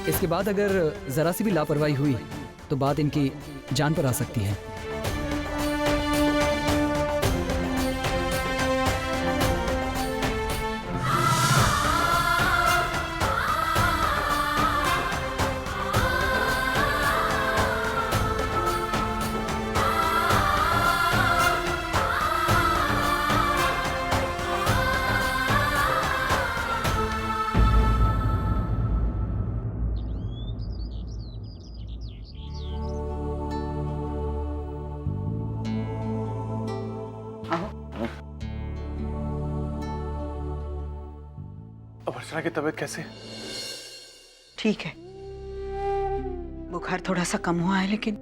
इसके बाद अगर जरा सी भी लापरवाही हुई तो बात इनकी जान पर आ सकती है। अब अर्चना की तबीयत कैसे है? ठीक है, बुखार थोड़ा सा कम हुआ है, लेकिन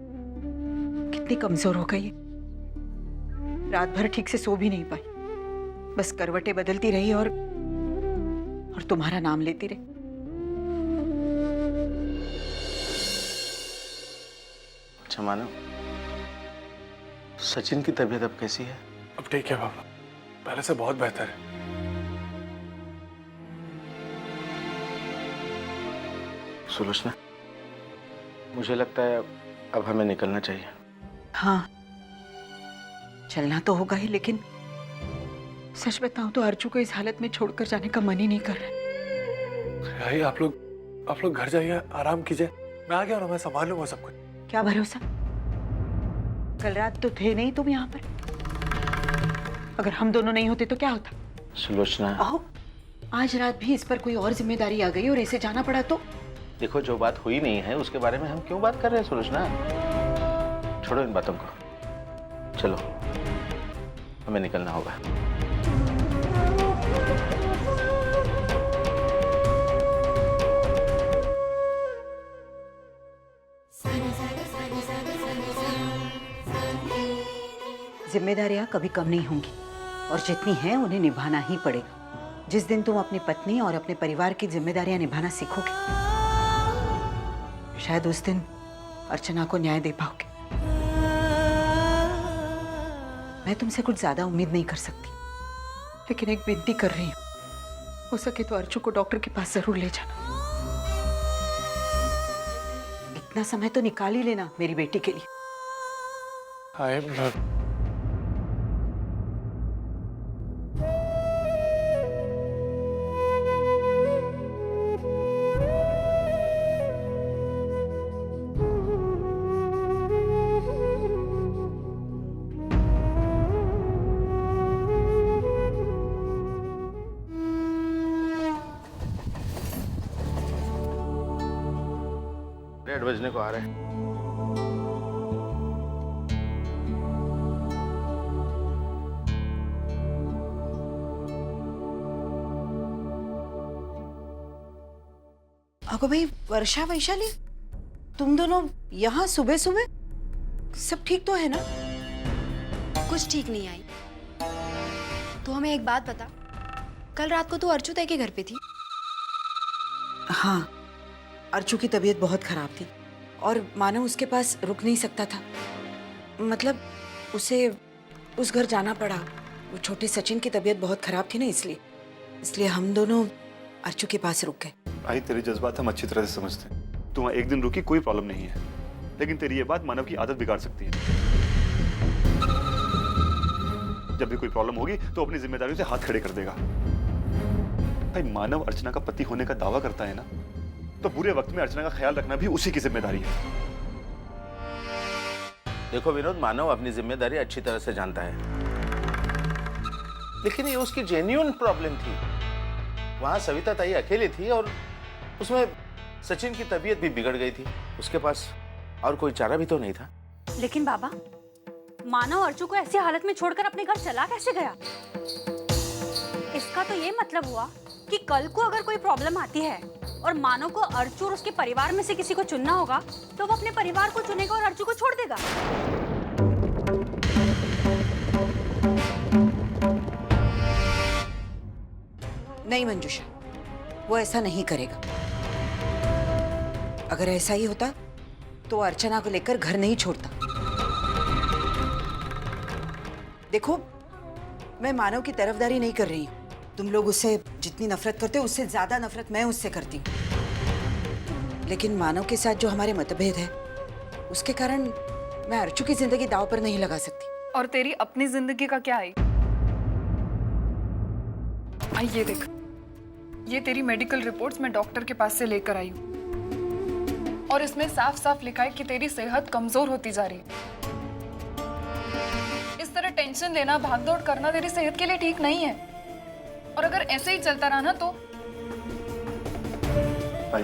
कितनी कमजोर हो गई है। रात भर ठीक से सो भी नहीं पाई, बस करवटें बदलती रही और तुम्हारा नाम लेती रही। अच्छा मानव, सचिन की तबीयत अब कैसी है? अब ठीक है पापा, पहले से बहुत बेहतर है। सुलोचना, मुझे लगता है अब हमें निकलना चाहिए। हाँ, चलना तो होगा ही, लेकिन सच बताऊं तो अर्जू को इस हालत में छोड़कर जाने का मन ही नहीं कर रहा। भाई आप लोग घर जाइए, आराम कीजिए, मैं आ गया और मैं संभाल लूंगा सब कुछ। क्या भरोसा, कल रात तो थे नहीं तुम यहाँ पर। अगर हम दोनों नहीं होते तो क्या होता? सुलोचना, आओ, आज रात भी इस पर कोई और जिम्मेदारी आ गई और ऐसे जाना पड़ा तो? देखो, जो बात हुई नहीं है उसके बारे में हम क्यों बात कर रहे हैं सुलोचना? छोड़ो इन बातों को, चलो हमें निकलना होगा। जिम्मेदारियां कभी कम नहीं होंगी और जितनी हैं उन्हें निभाना ही पड़ेगा। जिस दिन तुम अपनी पत्नी और अपने परिवार की जिम्मेदारियां निभाना सीखोगे, शायद उस दिन अर्चना को न्याय दे पाओगे। मैं तुमसे कुछ ज्यादा उम्मीद नहीं कर सकती, लेकिन एक विनती कर रही हूँ, हो सके तो अर्चू को डॉक्टर के पास जरूर ले जाना। इतना समय तो निकाल ही लेना मेरी बेटी के लिए। डेढ़ बजने को आ रहे हैं। अगो भाई, वर्षा वैशाली, तुम दोनों यहाँ सुबह सुबह? सब ठीक तो है ना? कुछ ठीक नहीं आई। तो हमें एक बात बता, कल रात को तू अर्चू ताई के घर पे थी? हाँ, अर्चू की तबीयत बहुत खराब थी और मानो उसके पास रुक नहीं सकता था। मतलब उसे उस घर जाना पड़ा। वो छोटे सचिन की तबीयत बहुत खराब थी ना, इसलिए हम दोनों अर्चू के पास रुक गए। आई, तेरे जज्बात हम अच्छी तरह से समझते हैं। तू वहाँ एक दिन रुकी, कोई प्रॉब्लम नहीं है, लेकिन तेरी ये बात मानव की आदत बिगाड़ सकती है। जब भी कोई प्रॉब्लम होगी तो अपनी जिम्मेदारियों से हाथ खड़े कर देगा। भाई, मानव अर्चना का पति होने का दावा करता है ना, तो बुरे वक्त में अर्चना का ख्याल रखना भी उसी की जिम्मेदारी है। देखो विनोद, मानव अपनी जिम्मेदारी अच्छी तरह से जानता है, लेकिन ये उसकी जेन्युइन प्रॉब्लम थी। वहां सविता ताई अकेली थी और उसमें सचिन की तबीयत भी बिगड़ गई थी। उसके पास और कोई चारा भी तो नहीं था। लेकिन बाबा, मानव अर्चू को ऐसी हालत में छोड़कर अपने घर चला कैसे गया? इसका तो ये मतलब हुआ कि कल को अगर कोई प्रॉब्लम आती है और मानव को अर्चू और उसके परिवार में से किसी को चुनना होगा, तो वो अपने परिवार को चुनेगा और अर्चू को छोड़ देगा। नहीं मंजूषा, वो ऐसा नहीं करेगा। अगर ऐसा ही होता तो अर्चना को लेकर घर नहीं छोड़ता। देखो, मैं मानव की तरफदारी नहीं कर रही हूँ। तुम लोग उससे जितनी नफरत करते हो, उससे ज्यादा नफरत मैं उससे करती हूँ। लेकिन मानव के साथ जो हमारे मतभेद है उसके कारण मैं अर्चू की जिंदगी दांव पर नहीं लगा सकती। और तेरी अपनी जिंदगी का क्या है? ये देख, ये तेरी मेडिकल रिपोर्ट्स मैं डॉक्टर के पास से लेकर आई हूँ और इसमें साफ साफ लिखा है कि तेरी सेहत कमजोर होती जा रही है। इस तरह टेंशन लेना, भागदौड़ करना तेरी सेहत के लिए ठीक नहीं है। और अगर ऐसे ही चलता रहा ना तो भाई,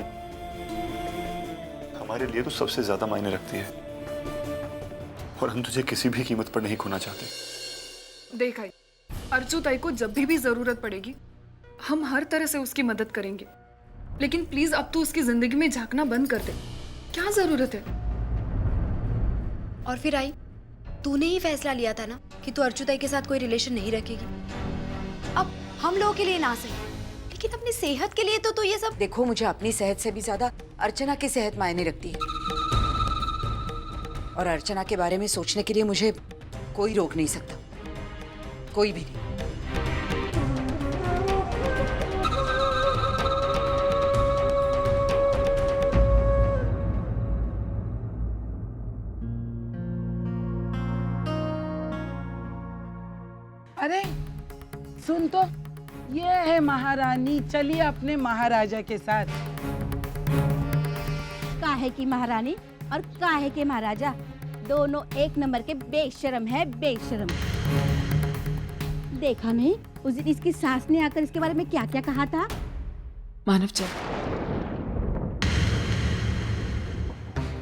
हमारे लिए तो सबसे ज्यादा मायने रखती है और हम तुझे किसी भी कीमत पर नहीं खोना चाहते। देख आई, अर्चू ताई को जब भी जरूरत पड़ेगी हम हर तरह से उसकी मदद करेंगे, लेकिन प्लीज अब तू उसकी जिंदगी में झांकना बंद कर दे। क्या जरूरत है? और फिर आई, तूने ही फैसला लिया था ना कि तू अर्चू ताई के साथ कोई रिलेशन नहीं रखेगी। अब हम लोगों के लिए ना सही, लेकिन अपनी सेहत के लिए तो ये सब। देखो, मुझे अपनी सेहत से भी ज्यादा अर्चना की सेहत मायने रखती है और अर्चना के बारे में सोचने के लिए मुझे कोई रोक नहीं सकता, कोई भी नहीं। अरे सुन तो, ये है महारानी, चलिए अपने महाराजा के साथ। काहे की महारानी और काहे के महाराजा, दोनों एक नंबर के बेशरम है, बेशरम। देखा नहीं उस दिन इसकी सास ने आकर इसके बारे में क्या क्या कहा था। मानव चल,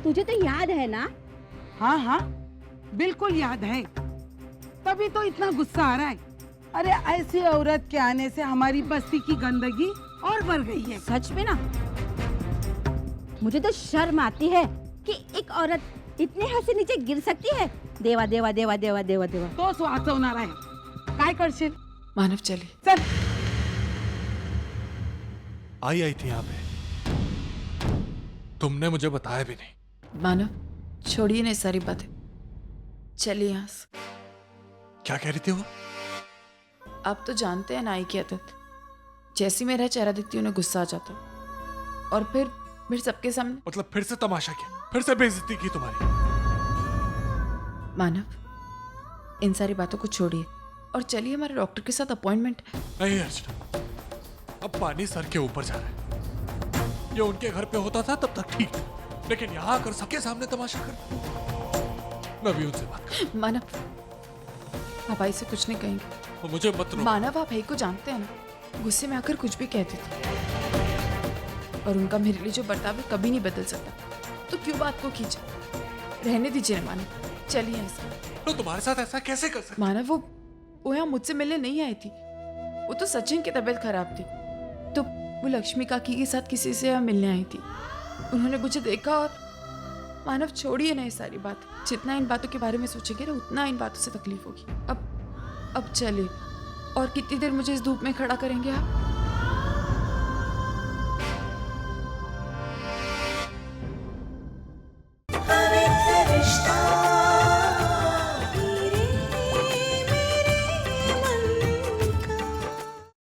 तुझे तो याद है ना? हाँ हाँ बिल्कुल याद है, तभी तो इतना गुस्सा आ रहा है। अरे ऐसी औरत के आने से हमारी बस्ती की गंदगी और बढ़ गई है। सच में ना, मुझे तो शर्म आती है कि एक औरत इतने हद से नीचे गिर सकती है। देवा देवा देवा देवा देवा देवा। तो वाचवणार आहे, काय करशील? मानव चली चल। आई थी यहाँ पे, तुमने मुझे बताया भी नहीं। मानव छोड़िए ना सारी बातें, चलिए यहाँ से। क्या कह रही थी वो? आप तो जानते हैं नाई की आदत, जैसी मेरा चेहरा दिखती उन्हें गुस्सा आ जाता और फिर सबके सामने। मतलब फिर से तमाशा किया, फिर से बेइज्जती की तुम्हारी। मानव इन सारी बातों को छोड़िए और चलिए, हमारे डॉक्टर के साथ अपॉइंटमेंट है। नहीं अर्चना, अब पानी सर के ऊपर जा रहा है। ये उनके घर पे होता था तब तक ठीक था, लेकिन यहाँ आकर सबके सामने तमाशा कर। मैं भी उनसे बात कर। मानव आप भाई से कुछ नहीं कहेंगे? वो मुझे मत रोको। मानव आप भाई को जानते हैं ना, गुस्से में आकर कुछ भी कहते थे और उनका मेरे लिए जो बर्ताव है कभी नहीं बदल सकता, तो क्यों बात को खींचे? रहने दीजिए ना मानव, चलिए ऐसा। तो तुम्हारे साथ ऐसा कैसे कर सकते? मानव वो यहाँ मुझसे मिलने नहीं आई थी, वो तो सचिन की तबीयत खराब थी, तो वो लक्ष्मी काकी के साथ किसी से यहाँ मिलने आई थी। उन्होंने मुझे देखा और मानव छोड़िए ना ये सारी बात, जितना इन बातों के बारे में सोचेंगे ना उतना इन बातों से तकलीफ होगी। अब चलिए, और कितनी देर मुझे इस धूप में खड़ा करेंगे आप?